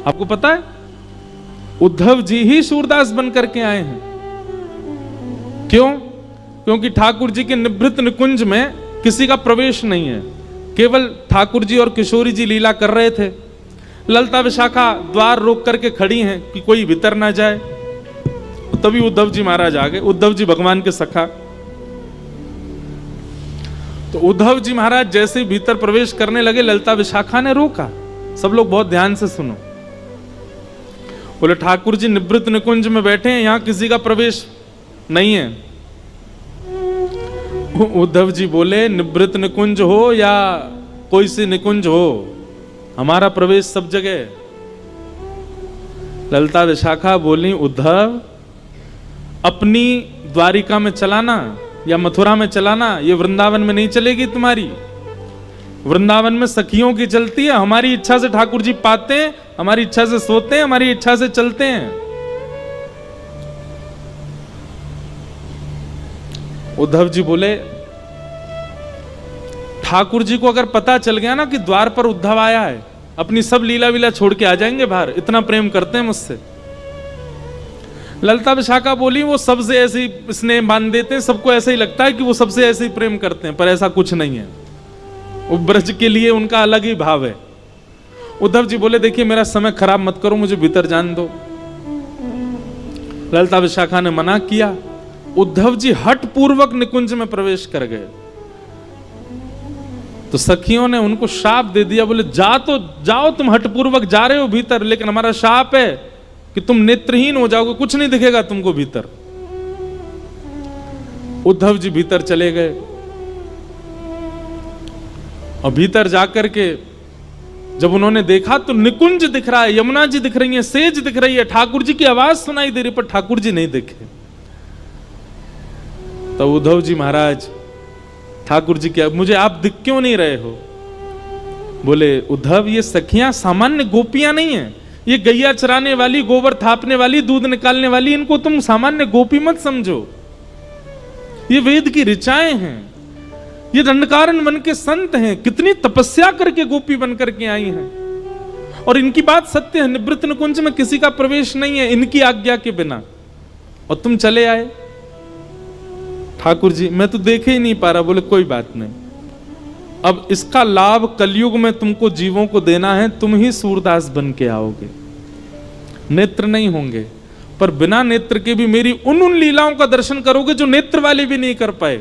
आपको पता है उद्धव जी ही सूरदास बन करके आए हैं। क्यों? क्योंकि ठाकुर जी के निभृत निकुंज में किसी का प्रवेश नहीं है, केवल ठाकुर जी और किशोरी जी लीला कर रहे थे। ललता विशाखा द्वार रोक करके खड़ी हैं कि कोई भीतर ना जाए। तभी उद्धव जी महाराज आ गए। उद्धव जी भगवान के सखा। तो उद्धव जी महाराज जैसे ही भीतर प्रवेश करने लगे, ललता विशाखा ने रोका। सब लोग बहुत ध्यान से सुनो। बोले ठाकुर जी निवृत्त निकुंज में बैठे हैं, यहां किसी का प्रवेश नहीं है। उद्धव जी बोले निवृत्त निकुंज हो या कोई सी निकुंज हो, हमारा प्रवेश सब जगह। ललता विशाखा बोली उद्धव अपनी द्वारिका में चलाना या मथुरा में चलाना, ये वृंदावन में नहीं चलेगी तुम्हारी। वृंदावन में सखियों की चलती है, हमारी इच्छा से ठाकुर जी पाते हैं, हमारी इच्छा से सोते हैं, हमारी इच्छा से चलते हैं। उद्धव जी बोले ठाकुर जी को अगर पता चल गया ना कि द्वार पर उद्धव आया है, अपनी सब लीला वीला छोड़ के आ जाएंगे बाहर, इतना प्रेम करते हैं मुझसे। ललता विशाखा बोली वो सबसे ऐसे ही स्नेह बांध देते हैं, सबको ऐसा ही लगता है कि वो सबसे ऐसे ही प्रेम करते हैं, पर ऐसा कुछ नहीं है। वो ब्रज के लिए उनका अलग ही भाव है। उद्धव जी बोले देखिए मेरा समय खराब मत करो, मुझे भीतर जान दो। ललता विशाखा ने मना किया। उद्धव जी हठ पूर्वक निकुंज में प्रवेश कर गए। तो सखियों ने उनको शाप दे दिया, बोले जा तो जाओ, तुम हठ पूर्वक जा रहे हो भीतर, लेकिन हमारा शाप है कि तुम नेत्रहीन हो जाओगे, कुछ नहीं दिखेगा तुमको भीतर। उद्धव जी भीतर चले गए और भीतर जाकर के जब उन्होंने देखा तो निकुंज दिख रहा है, यमुना जी दिख रही है, सेज दिख रही है, ठाकुर जी की आवाज सुनाई दे रही, पर ठाकुर जी नहीं दिखे। तो उद्धव जी महाराज ठाकुर जी क्या मुझे आप दिख क्यों नहीं रहे हो? बोले उद्धव ये सखियां सामान्य गोपियां नहीं है, ये गैया चराने वाली, गोबर थापने वाली, दूध निकालने वाली, इनको तुम सामान्य गोपी मत समझो। ये वेद की ऋचाएं हैं, ये दंडकारण्य बन के संत हैं, कितनी तपस्या करके गोपी बन करके आई हैं। और इनकी बात सत्य है, निवृत्त निकुंज में किसी का प्रवेश नहीं है इनकी आज्ञा के बिना, और तुम चले आए। ठाकुर जी मैं तो देखे ही नहीं पा रहा। बोले कोई बात नहीं, अब इसका लाभ कलयुग में तुमको जीवों को देना है, तुम ही सूरदास बन के आओगे। नेत्र नहीं होंगे, पर बिना नेत्र के भी मेरी उन लीलाओं का दर्शन करोगे जो नेत्र वाले भी नहीं कर पाए,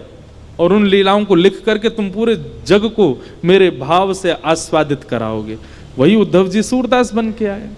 और उन लीलाओं को लिख करके तुम पूरे जग को मेरे भाव से आस्वादित कराओगे। वही उद्धव जी सूरदास बन के आए।